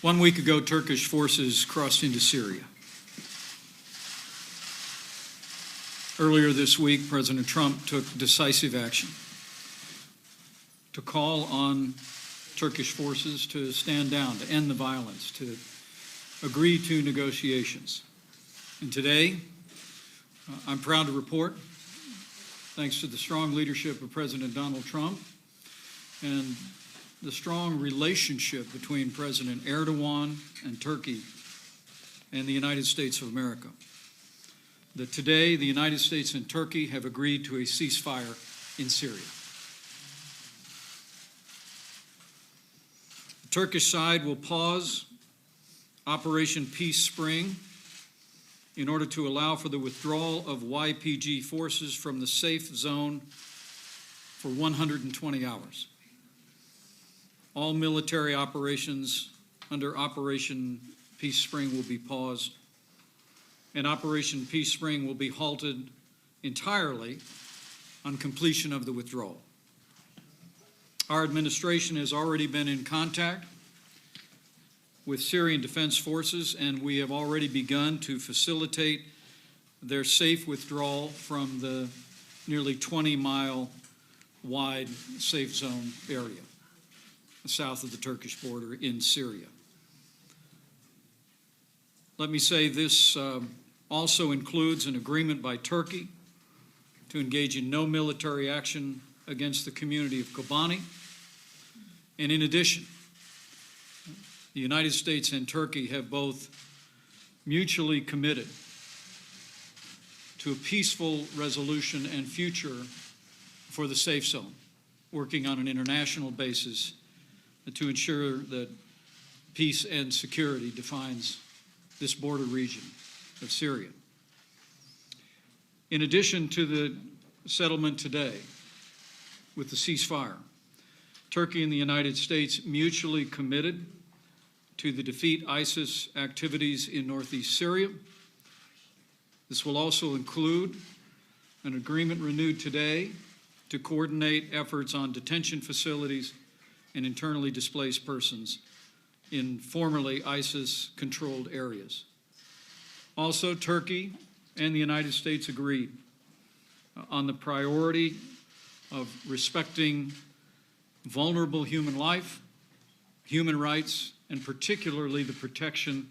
1 week ago, Turkish forces crossed into Syria. Earlier this week, President Trump took decisive action to call on Turkish forces to stand down, to end the violence, to agree to negotiations. And today, I'm proud to report, thanks to the strong leadership of President Donald Trump and the strong relationship between President Erdogan and Turkey and the United States of America, that today the United States and Turkey have agreed to a ceasefire in Syria. The Turkish side will pause Operation Peace Spring in order to allow for the withdrawal of YPG forces from the safe zone for 120 hours. All military operations under Operation Peace Spring will be paused, and Operation Peace Spring will be halted entirely on completion of the withdrawal. Our administration has already been in contact with Syrian Defense Forces, and we have already begun to facilitate their safe withdrawal from the nearly 20-mile wide safe zone area south of the Turkish border in Syria. Let me say this also includes an agreement by Turkey to engage in no military action against the community of Kobani. And in addition, the United States and Turkey have both mutually committed to a peaceful resolution and future for the safe zone, working on an international basis to ensure that peace and security defines this border region of Syria. In addition to the settlement today with the ceasefire, Turkey and the United States mutually committed to the defeat ISIS activities in northeast Syria. This will also include an agreement renewed today to coordinate efforts on detention facilities and internally displaced persons in formerly ISIS-controlled areas. Also, Turkey and the United States agreed on the priority of respecting vulnerable human life, human rights, and particularly the protection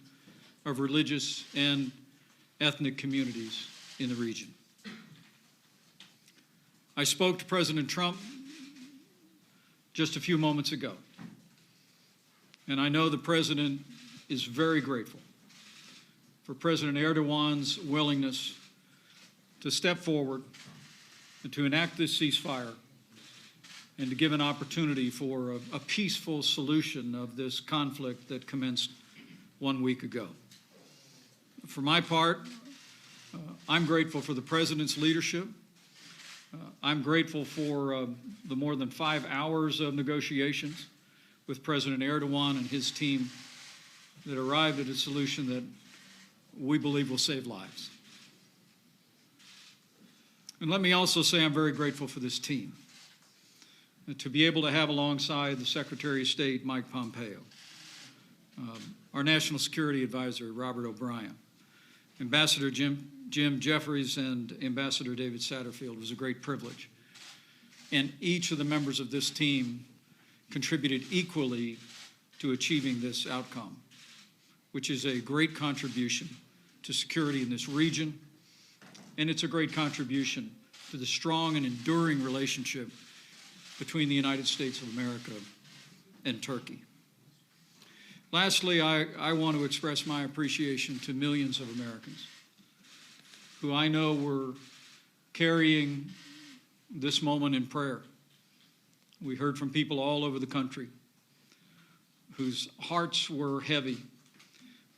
of religious and ethnic communities in the region. I spoke to President Trump just a few moments ago, and I know the President is very grateful for President Erdogan's willingness to step forward and to enact this ceasefire and to give an opportunity for a peaceful solution of this conflict that commenced 1 week ago. For my part, I'm grateful for the President's leadership. I'm grateful for the more than 5 hours of negotiations with President Erdogan and his team that arrived at a solution that we believe will save lives. And let me also say I'm very grateful for this team, to be able to have alongside the Secretary of State, Mike Pompeo, our National Security Advisor, Robert O'Brien, Ambassador Jim Jeffries, and Ambassador David Satterfield. It was a great privilege. And each of the members of this team contributed equally to achieving this outcome, which is a great contribution to security in this region, and it's a great contribution to the strong and enduring relationship between the United States of America and Turkey. Lastly, I want to express my appreciation to millions of Americans who I know were carrying this moment in prayer. We heard from people all over the country whose hearts were heavy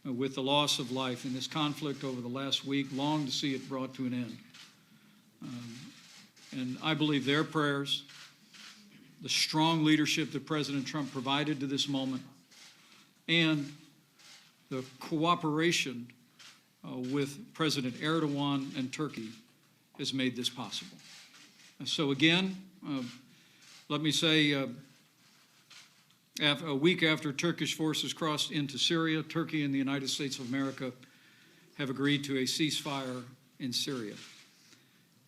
with the loss of life in this conflict over the last week, long to see it brought to an end. And I believe their prayers, the strong leadership that President Trump provided to this moment, and the cooperation with President Erdogan and Turkey has made this possible. So again, let me say A week after Turkish forces crossed into Syria, Turkey and the United States of America have agreed to a ceasefire in Syria.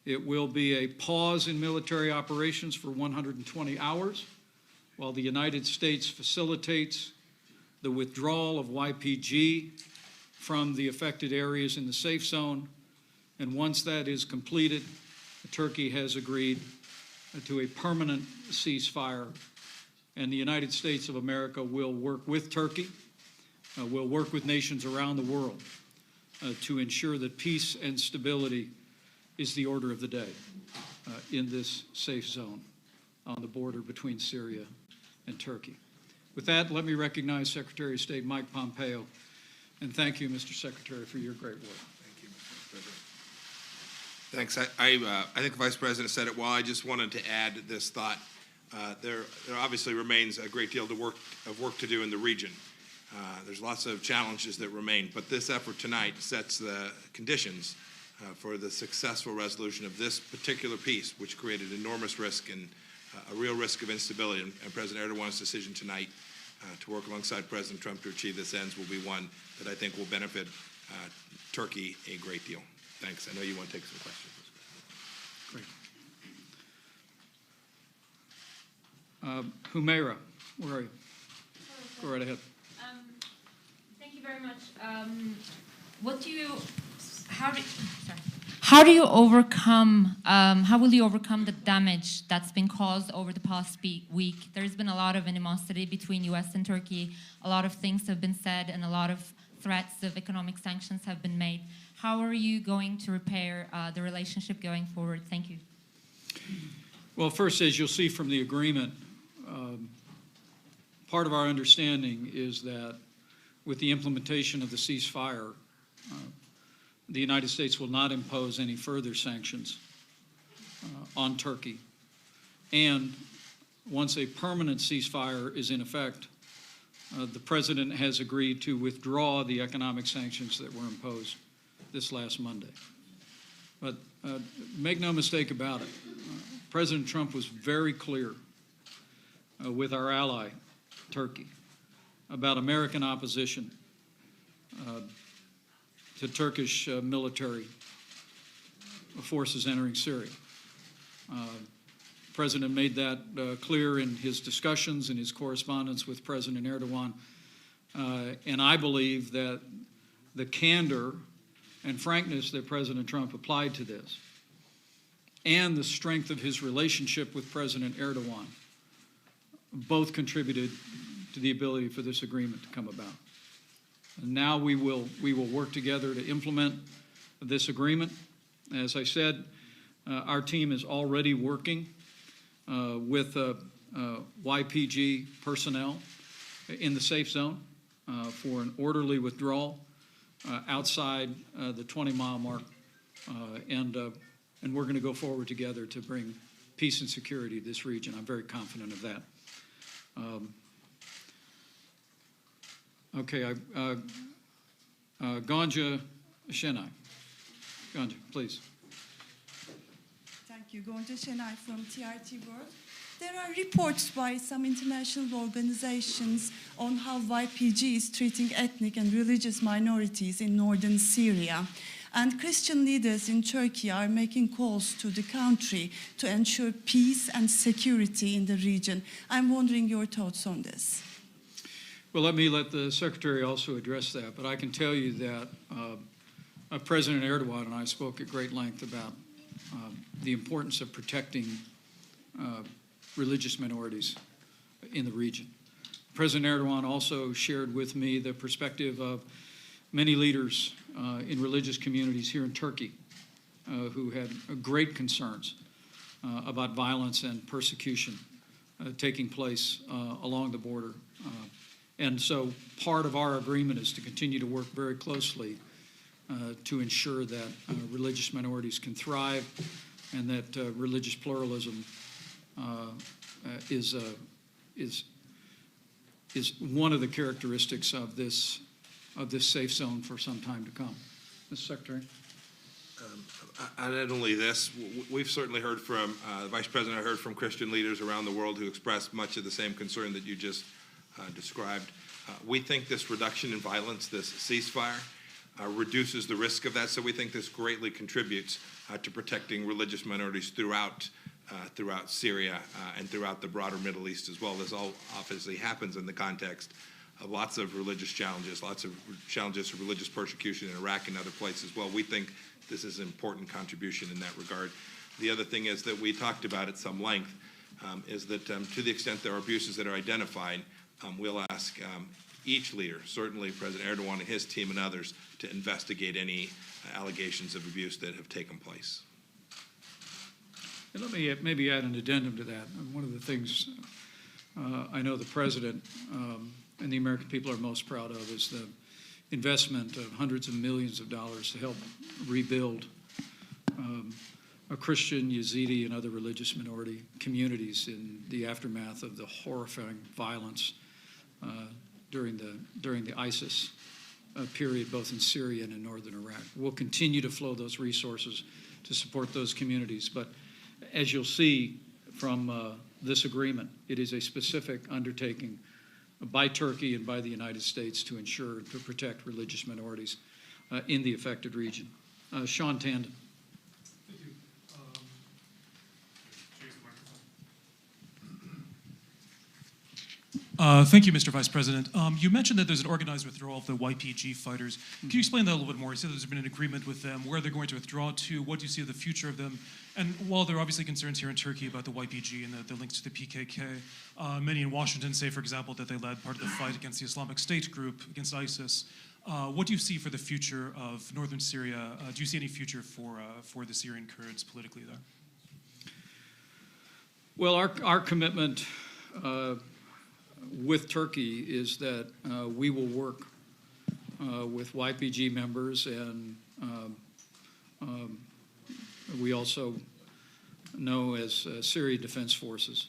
It will be a pause in military operations for 120 hours while the United States facilitates the withdrawal of YPG from the affected areas in the safe zone. And once that is completed, Turkey has agreed to a permanent ceasefire, and the United States of America will work with Turkey, will work with nations around the world to ensure that peace and stability is the order of the day in this safe zone on the border between Syria and Turkey. With that, let me recognize Secretary of State Mike Pompeo, and thank you, Mr. Secretary, for your great work. Thank you, Mr. President. Thanks. I think the Vice President said it well. I just wanted to add this thought. There obviously remains a great deal of work to do in the region. There's lots of challenges that remain, but this effort tonight sets the conditions for the successful resolution of this particular piece, which created enormous risk and a real risk of instability. And President Erdogan's decision tonight to work alongside President Trump to achieve this ends will be one that I think will benefit Turkey a great deal. Thanks. I know you want to take some questions. Great. Humaira, where are you? Go right ahead. Thank you very much. How will you overcome the damage that's been caused over the past week? There's been a lot of animosity between U.S. and Turkey. A lot of things have been said, and a lot of threats of economic sanctions have been made. How are you going to repair the relationship going forward? Thank you. Well, first, as you'll see from the agreement, part of our understanding is that with the implementation of the ceasefire, the United States will not impose any further sanctions on Turkey. And once a permanent ceasefire is in effect, the President has agreed to withdraw the economic sanctions that were imposed this last Monday. But make no mistake about it, President Trump was very clear with our ally, Turkey, about American opposition to Turkish military forces entering Syria. The President made that clear in his discussions and his correspondence with President Erdogan. And I believe that the candor and frankness that President Trump applied to this and the strength of his relationship with President Erdogan both contributed to the ability for this agreement to come about. And now we will work together to implement this agreement. As I said, our team is already working with YPG personnel in the safe zone for an orderly withdrawal outside the 20-mile mark, and we're going to go forward together to bring peace and security to this region. I'm very confident of that. Okay, Gonja Şenay. Gonja, please. Thank you. Gonja Şenay from TRT World. There are reports by some international organizations on how YPG is treating ethnic and religious minorities in northern Syria. And Christian leaders in Turkey are making calls to the country to ensure peace and security in the region. I'm wondering your thoughts on this. Well, let the Secretary also address that, but I can tell you that President Erdogan and I spoke at great length about the importance of protecting religious minorities in the region. President Erdogan also shared with me the perspective of many leaders in religious communities here in Turkey who had great concerns about violence and persecution taking place along the border. And so part of our agreement is to continue to work very closely to ensure that religious minorities can thrive and that religious pluralism is one of the characteristics of this safe zone for some time to come. Mr. Secretary. Not only this, we've certainly heard from the Vice President. I heard from Christian leaders around the world who expressed much of the same concern that you just described. We think this reduction in violence, this ceasefire, reduces the risk of that, so we think this greatly contributes to protecting religious minorities throughout Syria and throughout the broader Middle East as well. This all obviously happens in the context of lots of religious challenges, lots of challenges of religious persecution in Iraq and other places as well. We think this is an important contribution in that regard. The other thing is that we talked about at some length is that to the extent there are abuses that are identified, we'll ask each leader, certainly President Erdogan and his team and others, to investigate any allegations of abuse that have taken place. And let me maybe add an addendum to that. One of the things I know the President and the American people are most proud of is the investment of hundreds of millions of dollars to help rebuild Christian, Yazidi, and other religious minority communities in the aftermath of the horrifying violence during the ISIS period, both in Syria and in northern Iraq. We'll continue to flow those resources to support those communities. But as you'll see from this agreement, it is a specific undertaking by Turkey and by the United States to ensure to protect religious minorities in the affected region. Sean Tandon. Thank you. Thank you, Mr. Vice President. You mentioned that there's an organized withdrawal of the YPG fighters. Can you explain that a little bit more? You said there's been an agreement with them, where they're going to withdraw to, what do you see of the future of them? And while there are obviously concerns here in Turkey about the YPG and the links to the PKK, many in Washington say, for example, that they led part of the fight against the Islamic State group, against ISIS. What do you see for the future of northern Syria? Do you see any future for the Syrian Kurds politically there? Well, our commitment with Turkey is that we will work with YPG members, and we also know as Syria Defense Forces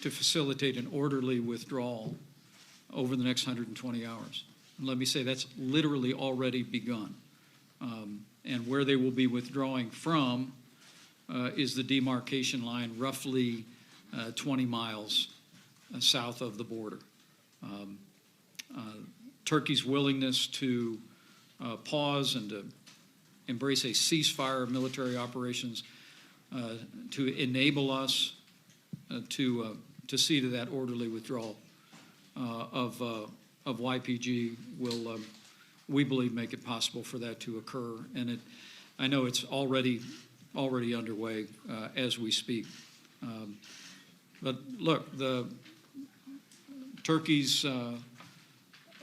to facilitate an orderly withdrawal over the next 120 hours. And let me say that's literally already begun. And where they will be withdrawing from is the demarcation line roughly 20 miles south of the border. Turkey's willingness to pause and to embrace a ceasefire of military operations to enable us to see to that orderly withdrawal of YPG will, we believe, make it possible for that to occur. And I know it's already underway as we speak. But look, Turkey's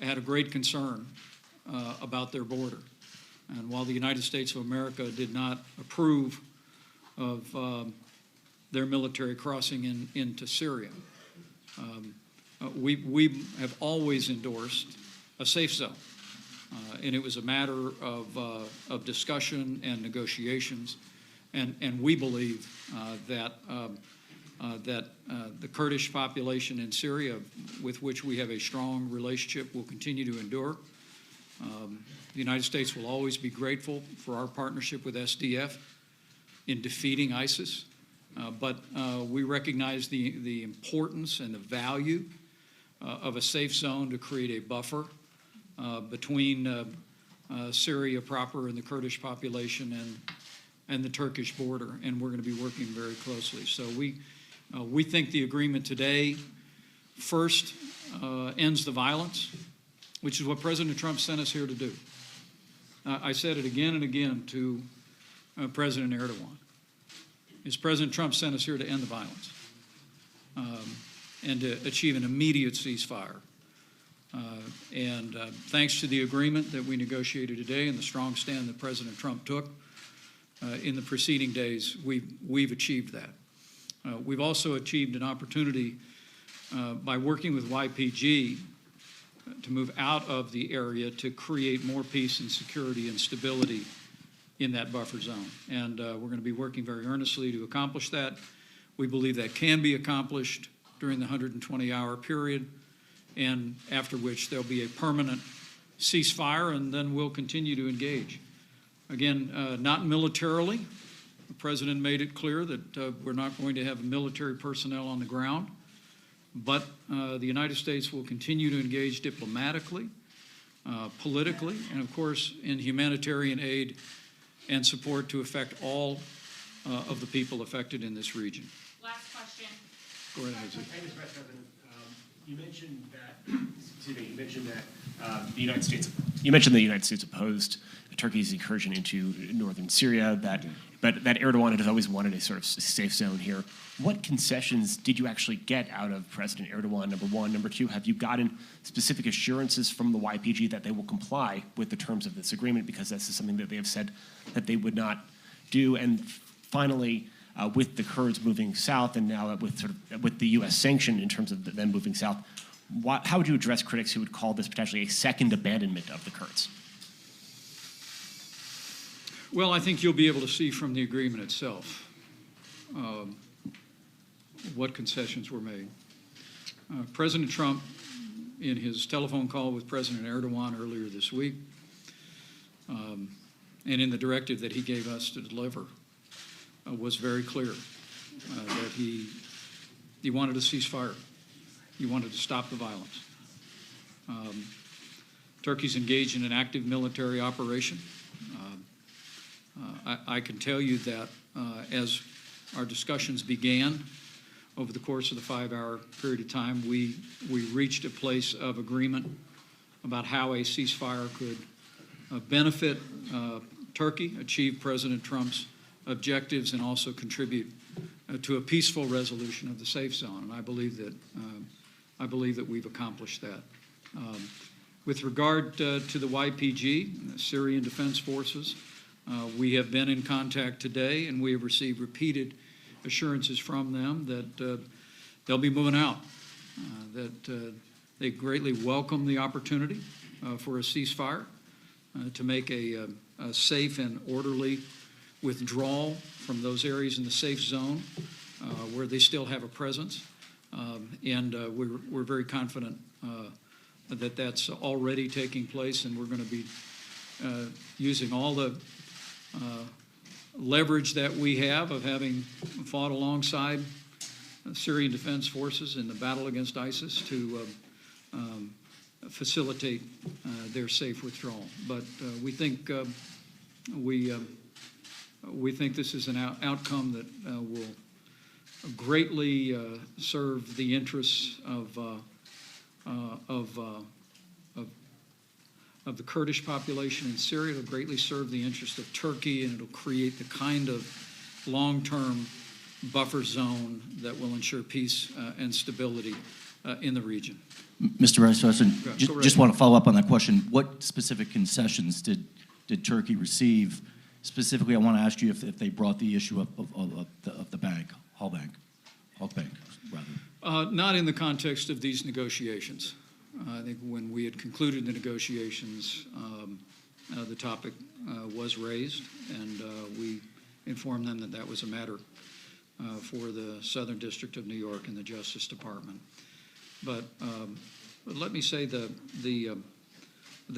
had a great concern about their border. And while the United States of America did not approve of their military crossing into Syria, we have always endorsed a safe zone. And it was a matter of discussion and negotiations. And we believe that the Kurdish population in Syria, with which we have a strong relationship, will continue to endure. The United States will always be grateful for our partnership with SDF in defeating ISIS, but we recognize the importance and the value of a safe zone to create a buffer between Syria proper and the Kurdish population and the Turkish border, and we're going to be working very closely. So we think the agreement today first ends the violence, which is what President Trump sent us here to do. I said it again and again to President Erdogan. President Trump sent us here to end the violence and to achieve an immediate ceasefire. And thanks to the agreement that we negotiated today and the strong stand that President Trump took in the preceding days, we've achieved that. We've also achieved an opportunity by working with YPG to move out of the area to create more peace and security and stability in that buffer zone. And we're going to be working very earnestly to accomplish that. We believe that can be accomplished during the 120-hour period, and after which there'll be a permanent ceasefire, and then we'll continue to engage. Again, not militarily. The President made it clear that we're not going to have military personnel on the ground. But the United States will continue to engage diplomatically, politically, and of course in humanitarian aid and support to affect all of the people affected in this region. Last question. Go ahead, Jose. Thank you, Mr. Vice President. You mentioned that the United States. You mentioned the United States opposed Turkey's incursion into northern Syria. But that Erdogan has always wanted a sort of safe zone here. What concessions did you actually get out of President Erdogan? Number one. Number two, have you gotten specific assurances from the YPG that they will comply with the terms of this agreement? Because this is something that they have said that they would not do. And finally, with the Kurds moving south, and now with the U.S. sanction in terms of them moving south, how would you address critics who would call this potentially a second abandonment of the Kurds? Well, I think you'll be able to see from the agreement itself what concessions were made. President Trump, in his telephone call with President Erdogan earlier this week, and in the directive that he gave us to deliver, was very clear that he wanted a ceasefire. He wanted to stop the violence. Turkey's engaged in an active military operation. I can tell you that as our discussions began over the course of the 5-hour period of time, we reached a place of agreement about how a ceasefire could benefit Turkey, achieve President Trump's objectives, and also contribute to a peaceful resolution of the safe zone. And I believe that we've accomplished that. With regard to the YPG, the Syrian Defense Forces, we have been in contact today, and we have received repeated assurances from them that they'll be moving out, that they greatly welcome the opportunity for a ceasefire, to make a safe and orderly withdrawal from those areas in the safe zone where they still have a presence. And we're very confident that that's already taking place, and we're going to be using all the leverage that we have of having fought alongside Syrian Defense Forces in the battle against ISIS to facilitate their safe withdrawal. But we think this is an outcome that will greatly serve the interests of the Kurdish population in Syria. It'll greatly serve the interest of Turkey, and it'll create the kind of long-term buffer zone that will ensure peace and stability in the region. Mr. Vice President, Go just want to follow up on that question. What specific concessions did Turkey receive? Specifically, I want to ask you if they brought the issue up of the bank, Halk Bank, rather. Not in the context of these negotiations. I think when we had concluded the negotiations, the topic was raised, and we informed them that that was a matter for the Southern District of New York and the Justice Department. But let me say the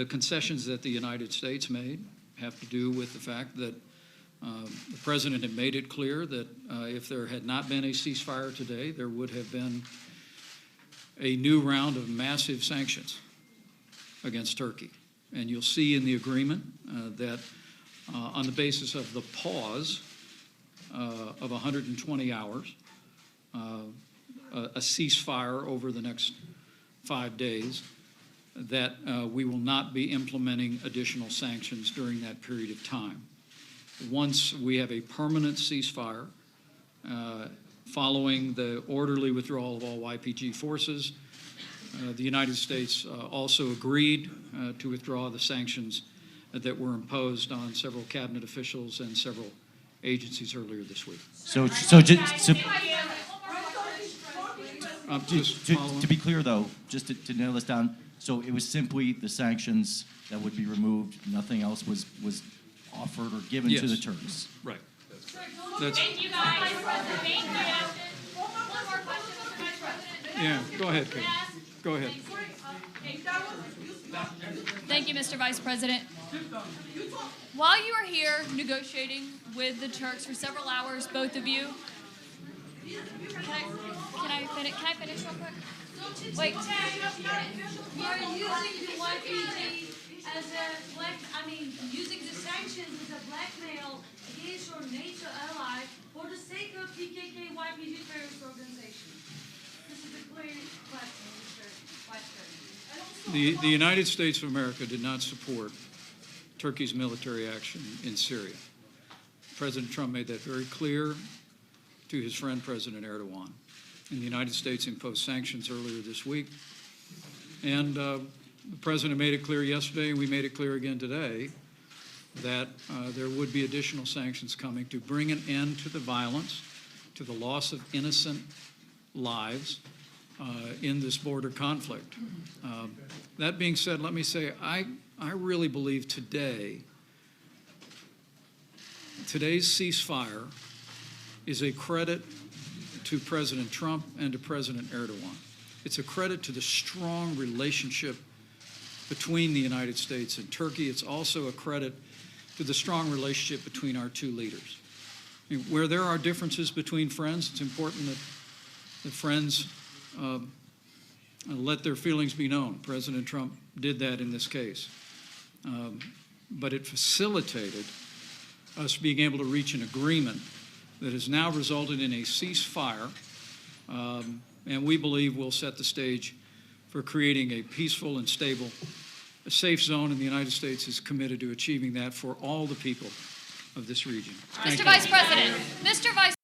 concessions that the United States made have to do with the fact that the President had made it clear that if there had not been a ceasefire today, there would have been a new round of massive sanctions against Turkey. And you'll see in the agreement that on the basis of the pause of 120 hours, a ceasefire over the next 5 days, that we will not be implementing additional sanctions during that period of time. Once we have a permanent ceasefire, following the orderly withdrawal of all YPG forces, the United States also agreed to withdraw the sanctions that were imposed on several cabinet officials and several agencies earlier this week. To be clear, though, just to nail this down, so it was simply the sanctions that would be removed. Nothing else was offered or given to the Turks. Right. Thank you, guys. Thank you. One more question, Mr. Vice President. Yeah, go ahead, Kate. Go ahead. Thank you, Mr. Vice President. While you were here negotiating with the Turks for several hours, both of you, Can I finish real quick? Wait. You're using the YPG as a using the sanctions as a blackmail against your NATO ally for the sake of PKK YPG terrorist organization. This is a clear question, Mr. Vice President. The United States of America did not support Turkey's military action in Syria. President Trump made that very clear to his friend President Erdogan. And the United States imposed sanctions earlier this week. And the President made it clear yesterday, and we made it clear again today, that there would be additional sanctions coming to bring an end to the violence, to the loss of innocent lives in this border conflict. That being said, let me say, I really believe today's ceasefire is a credit to President Trump and to President Erdogan. It's a credit to the strong relationship between the United States and Turkey. It's also a credit to the strong relationship between our two leaders. I mean, where there are differences between friends, it's important that the friends let their feelings be known. President Trump did that in this case. But it facilitated us being able to reach an agreement that has now resulted in a ceasefire, and we believe will set the stage for creating a peaceful and stable, a safe zone, and the United States is committed to achieving that for all the people of this region. Mr. Vice President, Mr. Vice